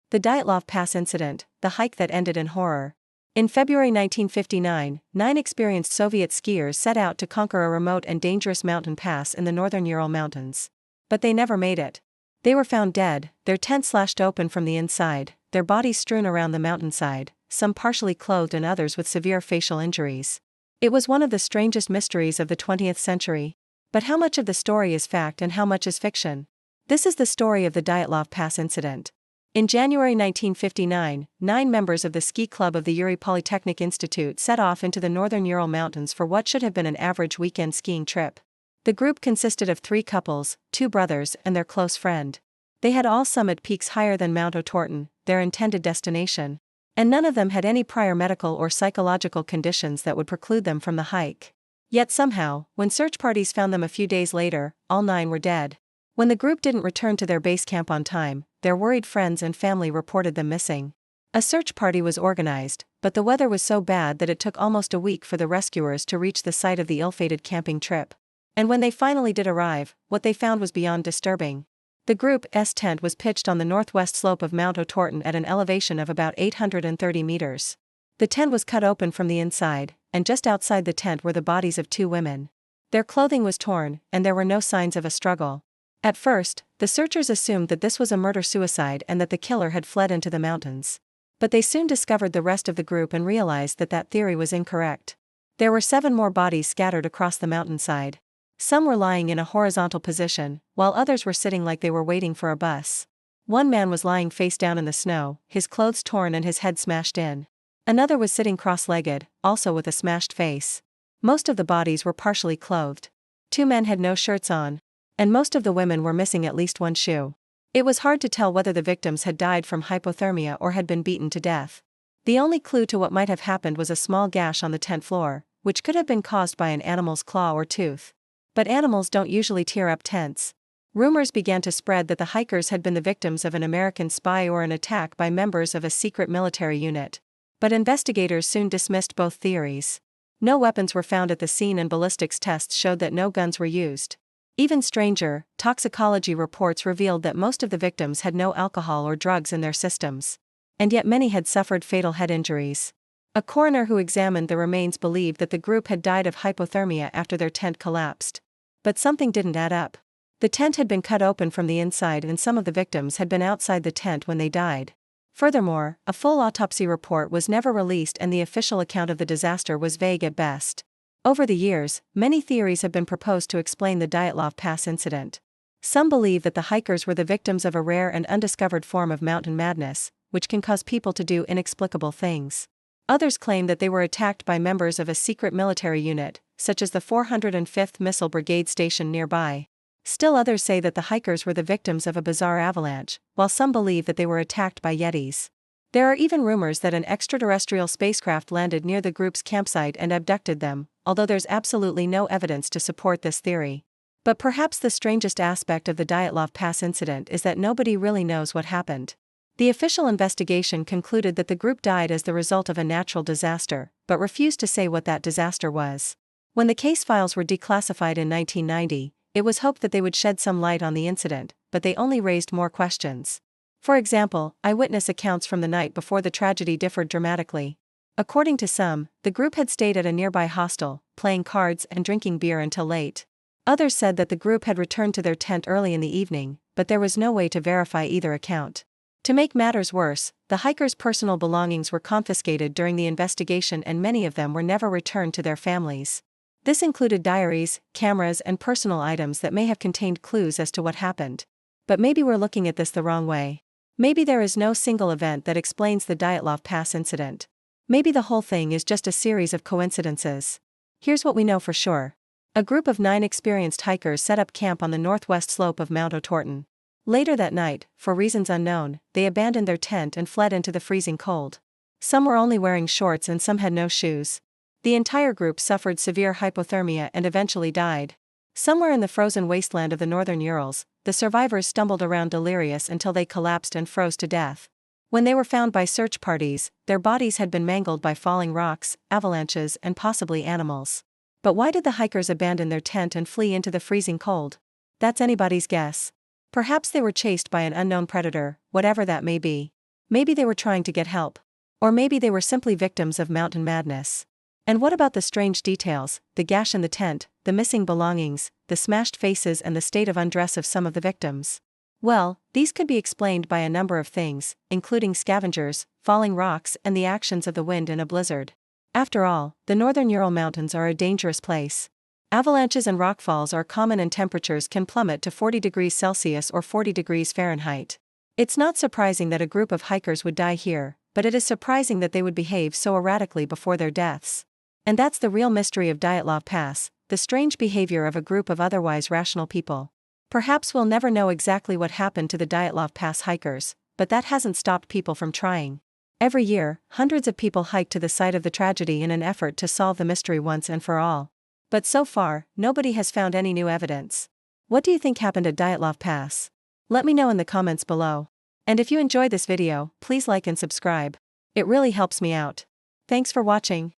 The Dyatlov Pass Incident, the hike that ended in horror. In February 1959, 9 experienced Soviet skiers set out to conquer a remote and dangerous mountain pass in the northern Ural Mountains. But they never made it. They were found dead, their tent slashed open from the inside, their bodies strewn around the mountainside, some partially clothed and others with severe facial injuries. It was one of the strangest mysteries of the 20th century. But how much of the story is fact and how much is fiction? This is the story of the Dyatlov Pass Incident. In January 1959, 9 members of the ski club of the Uri Polytechnic Institute set off into the northern Ural Mountains for what should have been an average weekend skiing trip. The group consisted of 3 couples, 2 brothers, and their close friend. They had all summited peaks higher than Mount Otorten, their intended destination. And none of them had any prior medical or psychological conditions that would preclude them from the hike. Yet somehow, when search parties found them a few days later, all 9 were dead. When the group didn't return to their base camp on time, their worried friends and family reported them missing. A search party was organized, but the weather was so bad that it took almost a week for the rescuers to reach the site of the ill-fated camping trip. And when they finally did arrive, what they found was beyond disturbing. The group's tent was pitched on the northwest slope of Mount Otorten at an elevation of about 830 meters. The tent was cut open from the inside, and just outside the tent were the bodies of 2 women. Their clothing was torn, and there were no signs of a struggle. At first, the searchers assumed that this was a murder-suicide and that the killer had fled into the mountains. But they soon discovered the rest of the group and realized that that theory was incorrect. There were 7 more bodies scattered across the mountainside. Some were lying in a horizontal position, while others were sitting like they were waiting for a bus. One man was lying face down in the snow, his clothes torn and his head smashed in. Another was sitting cross-legged, also with a smashed face. Most of the bodies were partially clothed. 2 men had no shirts on. And most of the women were missing at least 1 shoe. It was hard to tell whether the victims had died from hypothermia or had been beaten to death. The only clue to what might have happened was a small gash on the tent floor, which could have been caused by an animal's claw or tooth. But animals don't usually tear up tents. Rumors began to spread that the hikers had been the victims of an American spy or an attack by members of a secret military unit. But investigators soon dismissed both theories. No weapons were found at the scene and ballistics tests showed that no guns were used. Even stranger, toxicology reports revealed that most of the victims had no alcohol or drugs in their systems. And yet many had suffered fatal head injuries. A coroner who examined the remains believed that the group had died of hypothermia after their tent collapsed. But something didn't add up. The tent had been cut open from the inside and some of the victims had been outside the tent when they died. Furthermore, a full autopsy report was never released and the official account of the disaster was vague at best. Over the years, many theories have been proposed to explain the Dyatlov Pass Incident. Some believe that the hikers were the victims of a rare and undiscovered form of mountain madness, which can cause people to do inexplicable things. Others claim that they were attacked by members of a secret military unit, such as the 405th Missile Brigade stationed nearby. Still others say that the hikers were the victims of a bizarre avalanche, while some believe that they were attacked by Yetis. There are even rumors that an extraterrestrial spacecraft landed near the group's campsite and abducted them, although there's absolutely no evidence to support this theory. But perhaps the strangest aspect of the Dyatlov Pass incident is that nobody really knows what happened. The official investigation concluded that the group died as the result of a natural disaster, but refused to say what that disaster was. When the case files were declassified in 1990, it was hoped that they would shed some light on the incident, but they only raised more questions. For example, eyewitness accounts from the night before the tragedy differed dramatically. According to some, the group had stayed at a nearby hostel, playing cards and drinking beer until late. Others said that the group had returned to their tent early in the evening, but there was no way to verify either account. To make matters worse, the hikers' personal belongings were confiscated during the investigation and many of them were never returned to their families. This included diaries, cameras and personal items that may have contained clues as to what happened. But maybe we're looking at this the wrong way. Maybe there is no single event that explains the Dyatlov Pass incident. Maybe the whole thing is just a series of coincidences. Here's what we know for sure. A group of 9 experienced hikers set up camp on the northwest slope of Mount Otorten. Later that night, for reasons unknown, they abandoned their tent and fled into the freezing cold. Some were only wearing shorts and some had no shoes. The entire group suffered severe hypothermia and eventually died. Somewhere in the frozen wasteland of the northern Urals, the survivors stumbled around delirious until they collapsed and froze to death. When they were found by search parties, their bodies had been mangled by falling rocks, avalanches, and possibly animals. But why did the hikers abandon their tent and flee into the freezing cold? That's anybody's guess. Perhaps they were chased by an unknown predator, whatever that may be. Maybe they were trying to get help. Or maybe they were simply victims of mountain madness. And what about the strange details, the gash in the tent, the missing belongings, the smashed faces, and the state of undress of some of the victims? Well, these could be explained by a number of things, including scavengers, falling rocks, and the actions of the wind in a blizzard. After all, the northern Ural Mountains are a dangerous place. Avalanches and rockfalls are common and temperatures can plummet to 40 degrees Celsius or 40 degrees Fahrenheit. It's not surprising that a group of hikers would die here, but it is surprising that they would behave so erratically before their deaths. And that's the real mystery of Dyatlov Pass, the strange behavior of a group of otherwise rational people. Perhaps we'll never know exactly what happened to the Dyatlov Pass hikers, but that hasn't stopped people from trying. Every year, hundreds of people hike to the site of the tragedy in an effort to solve the mystery once and for all. But so far, nobody has found any new evidence. What do you think happened at Dyatlov Pass? Let me know in the comments below. And if you enjoyed this video, please like and subscribe. It really helps me out. Thanks for watching.